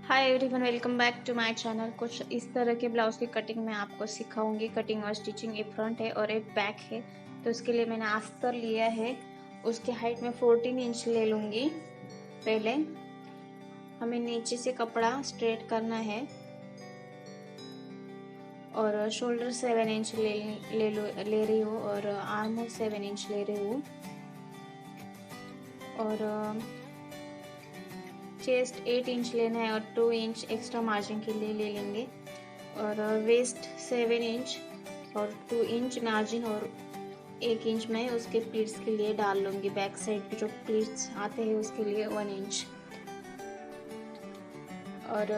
Hi everyone, welcome back to my channel. कुछ इस तरह के ब्लाउज की कटिंग मैं आपको सिखाऊंगी। कटिंग और स्टिचिंग, एक फ्रंट है और एक बैक है। तो उसके लिए मैंने अस्तर लिया है। उसकी हाइट में 14 इंच ले लूँगी। पहले हमें नीचे से कपड़ा स्ट्रेट करना है और शोल्डर 7 इंच ले रही हूँ और आर्म 7 इंच ले रही हूँ और चेस्ट 8 इंच लेना है और 2 इंच एक्स्ट्रा मार्जिन के लिए ले लेंगे और वेस्ट 7 इंच और 2 इंच मार्जिन और 1 इंच मैं उसके प्लीट्स के लिए डाल लूँगी। बैक साइड के जो प्लीट्स आते हैं उसके लिए 1 इंच और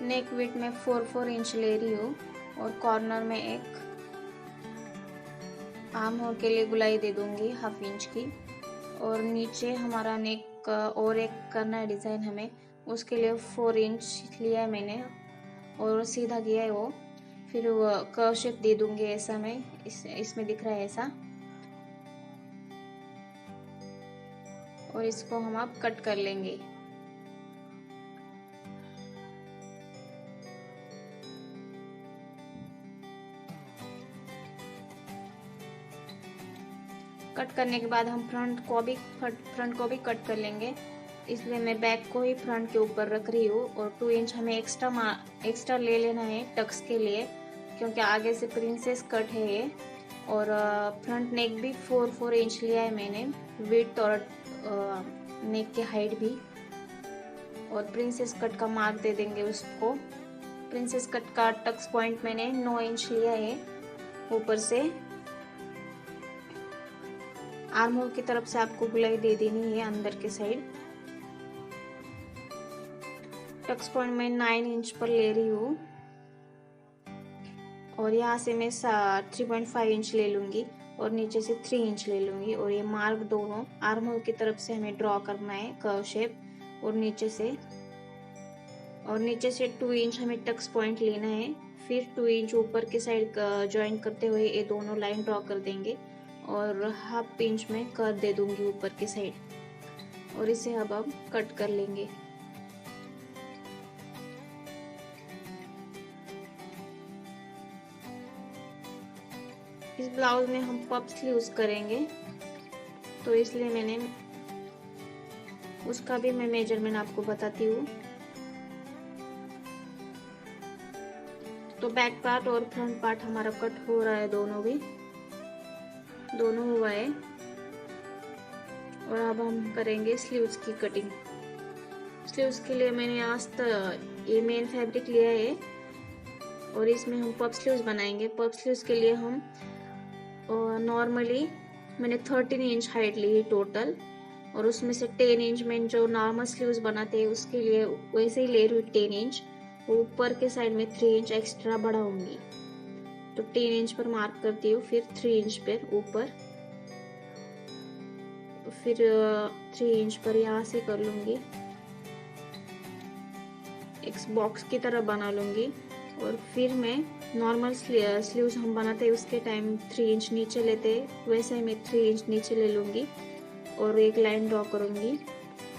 नेक विड्थ में 4 इंच ले रही हूँ और कॉर्नर में एक आर्म होल के लिए गुलाई दे दूंगी 1/2 इंच की। और नीचे हमारा नेक और एक करना है डिज़ाइन हमें, उसके लिए 4 इंच लिया है मैंने और सीधा किया है वो। फिर वो कर्व शेप दे दूंगी ऐसा मैं, इसमें दिख रहा है ऐसा। और इसको हम अब कट कर लेंगे। कट करने के बाद हम फ्रंट को भी कट कर लेंगे। इसलिए मैं बैक को ही फ्रंट के ऊपर रख रही हूँ और 2 इंच हमें एक्स्ट्रा ले लेना है टक्स के लिए, क्योंकि आगे से प्रिंसेस कट है ये। और फ्रंट नेक भी 4 इंच लिया है मैंने, विड्थ और नेक की हाइट भी। और प्रिंसेस कट का मार्क दे देंगे उसको। प्रिंसेस कट का टक्स पॉइंट मैंने 9 इंच लिया है ऊपर से। आर्म होल की तरफ से आपको गुलाई दे देनी है अंदर के साइड। टक्स पॉइंट मैं 9 इंच पर ले रही हूँ और यहाँ से मैं 3.5 इंच ले लूँगी और नीचे से 3 इंच ले लूँगी। और ये मार्क दोनों आर्म होल की तरफ से हमें ड्रॉ करना है कर्व शेप। और नीचे से 2 इंच हमें टक्स पॉइंट लेना है। फिर 2 इंच ऊपर के साइड ज्वाइन करते हुए ये दोनों लाइन ड्रॉ कर देंगे और 1/2 इंच में कर दे दूंगी ऊपर की साइड। और इसे अब हम कट कर लेंगे। इस ब्लाउज में हम पफ स्लीव्स करेंगे, तो इसलिए मैंने उसका भी मैं मेजरमेंट आपको बताती हूँ। तो बैक पार्ट और फ्रंट पार्ट हमारा कट हो रहा है, दोनों हुआ है। और अब हम करेंगे स्लीव्स की कटिंग। स्लीव्स के लिए मैंने आज ये मेन फैब्रिक लिया है और इसमें हम पफ स्लीव्स बनाएंगे। पफ स्लीव्स के लिए हम नॉर्मली मैंने 13 इंच हाइट ली है टोटल, और उसमें से 10 इंच में जो नॉर्मल स्लीव्स बनाते हैं उसके लिए वैसे ही ले रही हूँ 10 इंच। ऊपर के साइड में 3 इंच एक्स्ट्रा बढ़ाऊंगी, तो 10 इंच पर मार्क करती हूँ, फिर 3 इंच पर ऊपर, फिर 3 इंच पर यहाँ से कर लूंगी, एक बॉक्स की तरह बना लूंगी। और फिर मैं नॉर्मल स्लीव्स हम बनाते हैं उसके टाइम 3 इंच नीचे लेते, वैसे ही मैं 3 इंच नीचे ले लूंगी और एक लाइन ड्रॉ करूंगी।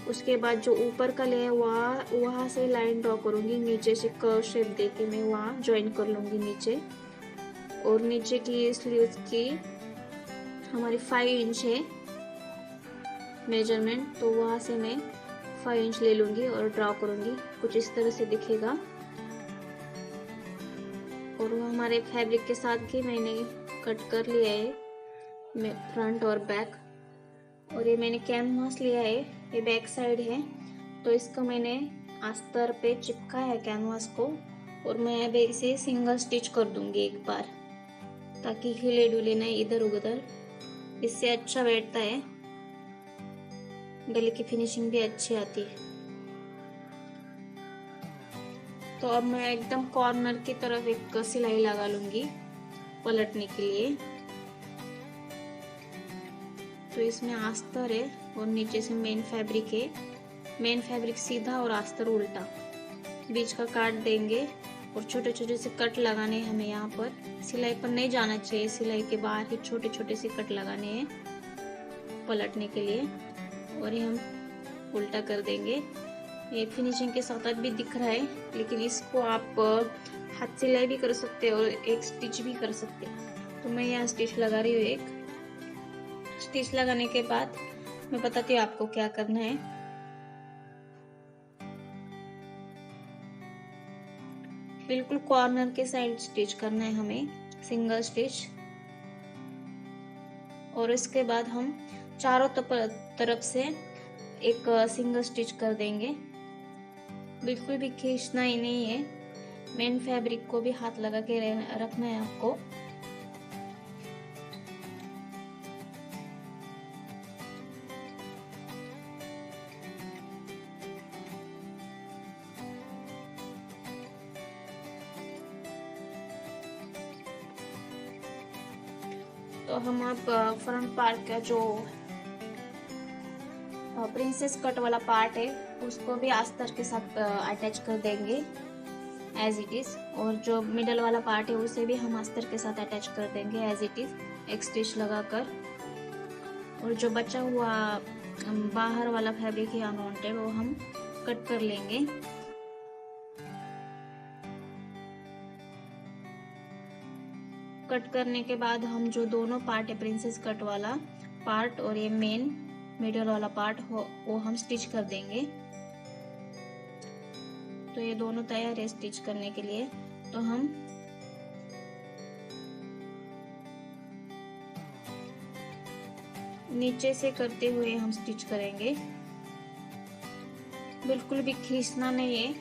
उसके बाद जो ऊपर का ले वहाँ से लाइन ड्रॉ करूंगी, नीचे से कर्व शेप देके मैं वहाँ ज्वाइन कर लूंगी नीचे। और नीचे की स्लीव्स की हमारी 5 इंच है मेजरमेंट, तो वहाँ से मैं 5 इंच ले लूंगी और ड्रॉ करूंगी। कुछ इस तरह से दिखेगा। और वो हमारे फैब्रिक के साथ ही मैंने कट कर लिया है फ्रंट और बैक। और ये मैंने कैनवास लिया है, ये बैक साइड है, तो इसको मैंने अस्तर पे चिपका है कैनवास को। और मैं अब इसे सिंगल स्टिच कर दूंगी एक बार, ताकि हिले डुले नहीं इधर उधर। इससे अच्छा बैठता है, गले की फिनिशिंग भी अच्छी आती है। तो अब मैं एकदम कॉर्नर की तरफ एक सिलाई लगा लूंगी पलटने के लिए। तो इसमें अस्तर है और नीचे से मेन फैब्रिक है। मेन फैब्रिक सीधा और अस्तर उल्टा, बीच का काट देंगे और छोटे छोटे से कट लगाने हैं हमें। यहाँ पर सिलाई पर नहीं जाना चाहिए, सिलाई के बाहर ही छोटे छोटे से कट लगाने हैं पलटने के लिए। और ये हम उल्टा कर देंगे। ये फिनिशिंग के साथ अभी दिख रहा है, लेकिन इसको आप हाथ सिलाई भी कर सकते हो और एक स्टिच भी कर सकते हो। तो मैं यहाँ स्टिच लगा रही हूँ। एक स्टिच लगाने के बाद मैं बताती हूँ आपको क्या करना है। बिल्कुल कॉर्नर के साइड स्टिच करना है हमें, सिंगल स्टिच। और इसके बाद हम चारों तरफ से एक सिंगल स्टिच कर देंगे। बिल्कुल भी खींचना ही नहीं है, मेन फैब्रिक को भी हाथ लगा के रखना है आपको। तो हम आप फ्रंट पार्ट का जो प्रिंसेस कट वाला पार्ट है उसको भी अस्तर के साथ अटैच कर देंगे एज इट इज, और जो मिडल वाला पार्ट है उसे भी हम अस्तर के साथ अटैच कर देंगे एज इट इज, एक स्टिच लगाकर। और जो बचा हुआ बाहर वाला फैब्रिक है अनवांटेड वो हम कट कर लेंगे। कट करने के बाद हम जो दोनों पार्ट है, प्रिंसेस कट वाला पार्ट और ये मेन मिडल वाला पार्ट वो हम स्टिच कर देंगे। तो ये दोनों तैयार है स्टिच करने के लिए। तो हम नीचे से करते हुए हम स्टिच करेंगे। बिल्कुल भी खींचना नहीं है,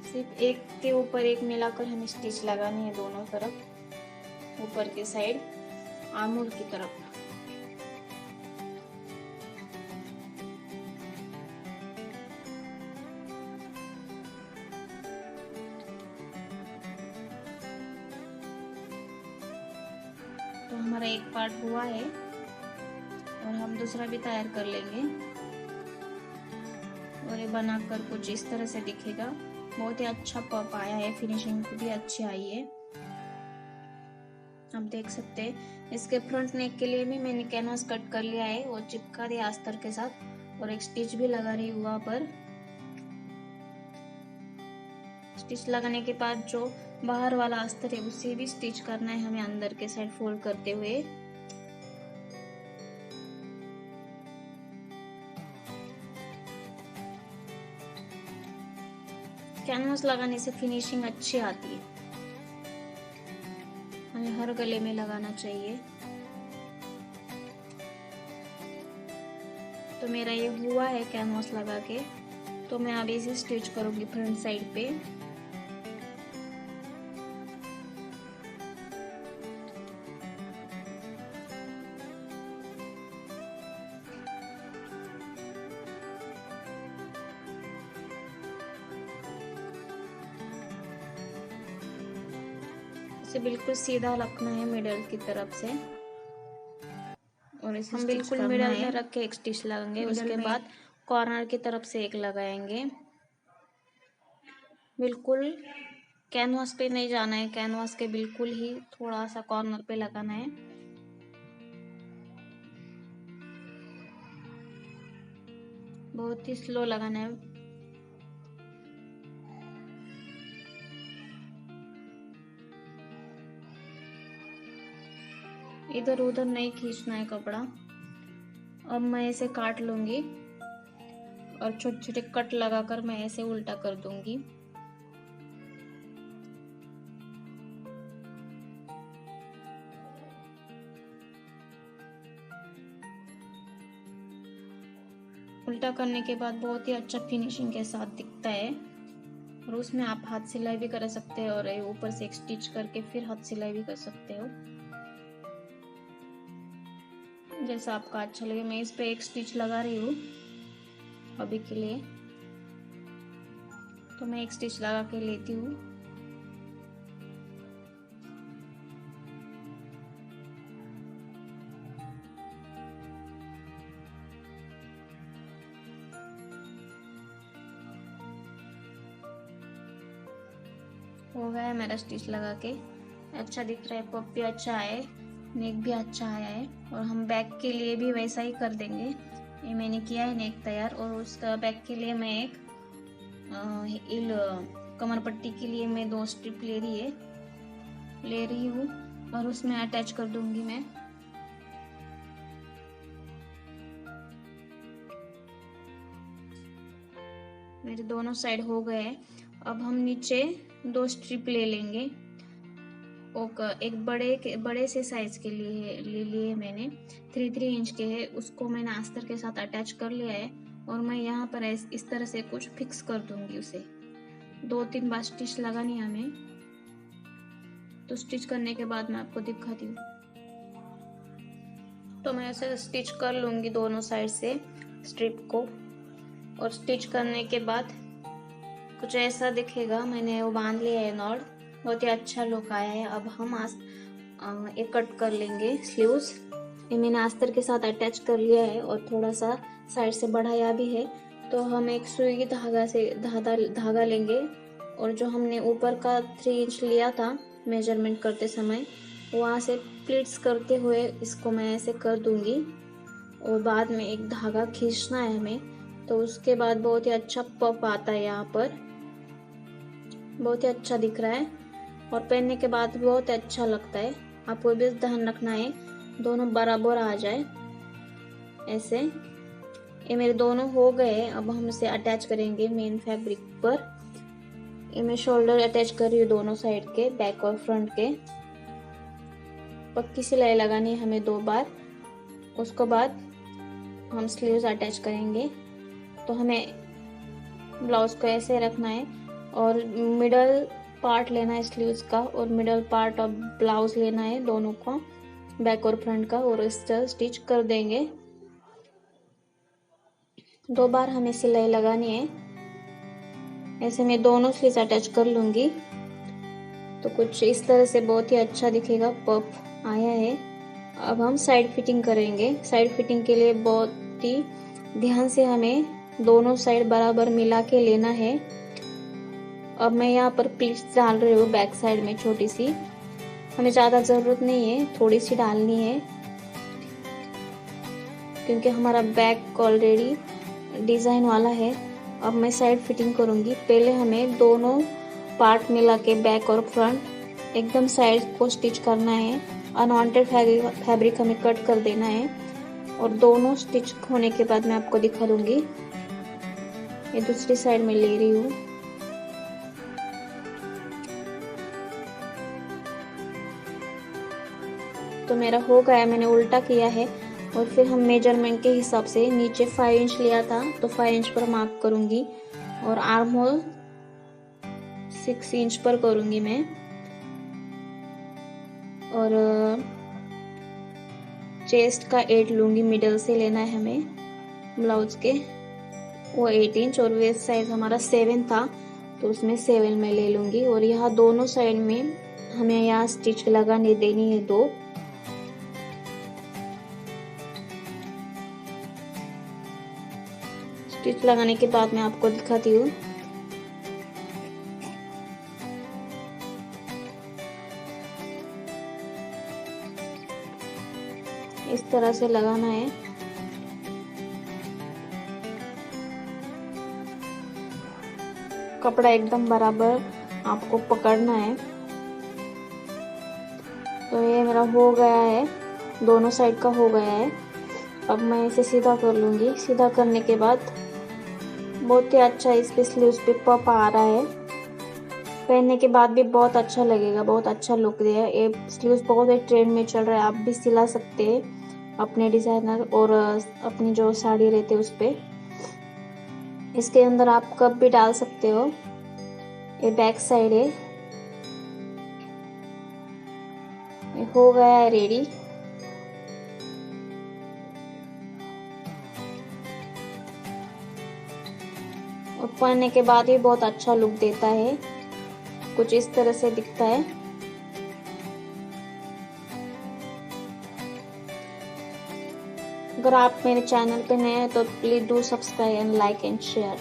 सिर्फ एक के ऊपर एक मिलाकर हमें स्टिच लगानी है दोनों तरफ, ऊपर की साइड आर्महोल की तरफ। तो हमारा एक पार्ट हुआ है और हम दूसरा भी तैयार कर लेंगे। और ये बनाकर कुछ इस तरह से दिखेगा। बहुत ही अच्छा पफ आया है, फिनिशिंग भी अच्छी आई है, आप देख सकते हैं। इसके फ्रंट नेक के लिए भी मैंने कैनवास कट कर लिया है, वो चिपका दिया अस्तर के साथ और एक स्टिच भी लगा रही हूँ वहां पर। स्टिच लगाने के बाद जो बाहर वाला अस्तर है उसे भी स्टिच करना है हमें अंदर के साइड फोल्ड करते हुए। कैनवास लगाने से फिनिशिंग अच्छी आती है, हमें हर गले में लगाना चाहिए। तो मेरा ये हुआ है कैनवास लगा के, तो मैं अब इसे स्टिच करूंगी फ्रंट साइड पे। इसे बिल्कुल सीधा रखना है मिडल की तरफ से, और इसे हम बिल्कुल मिडल में रख के एक स्टिच लगाएंगे। उसके बाद कॉर्नर की तरफ से एक लगाएंगे। बिल्कुल कैनवास पे नहीं जाना है, कैनवास के बिल्कुल ही थोड़ा सा कॉर्नर पे लगाना है। बहुत ही स्लो लगाना है। इधर उधर नहीं खींचना है कपड़ा। अब मैं इसे काट लूंगी और छोटे छोटे कट लगाकर मैं ऐसे उल्टा कर दूंगी। उल्टा करने के बाद बहुत ही अच्छा फिनिशिंग के साथ दिखता है। और उसमें आप हाथ सिलाई भी कर सकते हो और ऊपर से एक स्टिच करके फिर हाथ सिलाई भी कर सकते हो, जैसा आपका अच्छा लगे। मैं इस पे एक स्टिच लगा रही हूँ अभी के लिए, तो मैं एक स्टिच लगा के लेती हूँ। हो गया है मेरा स्टिच लगा के, अच्छा दिख रहा है, पफ भी अच्छा है, नेक भी अच्छा आया है। और हम बैक के लिए भी वैसा ही कर देंगे। ये मैंने किया है नेक तैयार। और उसका बैक के लिए मैं एक कमर पट्टी के लिए मैं 2 स्ट्रिप ले रही हूँ और उसमें अटैच कर दूंगी मैं। मेरे दोनों साइड हो गए हैं। अब हम नीचे 2 स्ट्रिप ले लेंगे। एक बड़े से साइज के लिए मैंने 3 इंच के है, उसको मैंने अस्तर के साथ अटैच कर लिया है। और मैं यहाँ पर इस तरह से कुछ फिक्स कर दूंगी उसे। 2-3 बार स्टिच लगानी है हमें। तो स्टिच करने के बाद मैं आपको दिखाती हूँ। तो मैं ऐसे स्टिच कर लूंगी दोनों साइड से स्ट्रिप को। और स्टिच करने के बाद कुछ ऐसा दिखेगा। मैंने वो बांध लिया है नॉट, बहुत ही अच्छा लुक आया है। अब हम एक कट कर लेंगे स्लीव्स। ये मैंने अस्तर के साथ अटैच कर लिया है और थोड़ा सा साइड से बढ़ाया भी है। तो हम एक सुई धागा लेंगे और जो हमने ऊपर का 3 इंच लिया था मेजरमेंट करते समय, वहाँ से प्लीट्स करते हुए इसको मैं ऐसे कर दूंगी। और बाद में एक धागा खींचना है हमें। तो उसके बाद बहुत ही अच्छा पफ आता है, यहाँ पर बहुत ही अच्छा दिख रहा है और पहनने के बाद बहुत अच्छा लगता है। आपको भी ध्यान रखना है दोनों बराबर आ जाए ऐसे। ये मेरे दोनों हो गए। अब हम इसे अटैच करेंगे मेन फैब्रिक पर। ये मैं शोल्डर अटैच कर रही हूँ दोनों साइड के, बैक और फ्रंट के। पक्की सिलाई लगानी है हमें 2 बार। उसके बाद हम स्लीव्स अटैच करेंगे। तो हमें ब्लाउज को ऐसे रखना है और मिडल पार्ट लेना है स्लीव्स का और मिडल पार्ट ऑफ ब्लाउज लेना है दोनों का, बैक और फ्रंट का, और इस तरह स्टिच कर देंगे। 2 बार हमें सिलाई लगानी है। ऐसे मैं दोनों स्लीव्स अटैच कर लूंगी। तो कुछ इस तरह से बहुत ही अच्छा दिखेगा, पफ आया है। अब हम साइड फिटिंग करेंगे। साइड फिटिंग के लिए बहुत ही ध्यान से हमें दोनों साइड बराबर मिला के लेना है। अब मैं यहाँ पर प्लीट्स डाल रही हूँ बैक साइड में छोटी सी। हमें ज़्यादा ज़रूरत नहीं है, थोड़ी सी डालनी है क्योंकि हमारा बैक ऑलरेडी डिज़ाइन वाला है। अब मैं साइड फिटिंग करूँगी। पहले हमें दोनों पार्ट मिला के बैक और फ्रंट एकदम साइड को स्टिच करना है। अनवांटेड फैब्रिक हमें कट कर देना है और दोनों स्टिच होने के बाद मैं आपको दिखा दूंगी। ये दूसरी साइड में ले रही हूँ। तो मेरा हो गया, मैंने उल्टा किया है। और फिर हम मेजरमेंट के हिसाब से नीचे 5 इंच लिया था तो 5 इंच पर मार्क करूंगी और आर्म होल 6 इंच पर करूंगी मैं। और चेस्ट का 8 लूंगी, मिडल से लेना है हमें ब्लाउज के, वो 8 इंच। और वेस्ट साइज हमारा 7 था तो उसमें 7 में ले लूंगी। और यहाँ दोनों साइड में हमें यहाँ स्टिच लगाने देनी है 2। स्टिच लगाने के बाद मैं आपको दिखाती हूँ। इस तरह से लगाना है। कपड़ा एकदम बराबर आपको पकड़ना है। तो ये मेरा हो गया है, दोनों साइड का हो गया है। अब मैं इसे सीधा कर लूंगी। सीधा करने के बाद बहुत ही अच्छा इस पे स्लीव्स पे पफ आ रहा है। पहनने के बाद भी बहुत अच्छा लगेगा, बहुत अच्छा लुक देगा। ये स्लीव्स बहुत ही ट्रेंड में चल रहा है, आप भी सिला सकते हैं अपने डिजाइनर और अपनी जो साड़ी रहते है उस पे। इसके अंदर आप कप भी डाल सकते हो। ये बैक साइड है, ये हो गया है रेडी। और पहनने के बाद ही बहुत अच्छा लुक देता है, कुछ इस तरह से दिखता है। अगर आप मेरे चैनल पे नए हैं तो please do subscribe and like and share.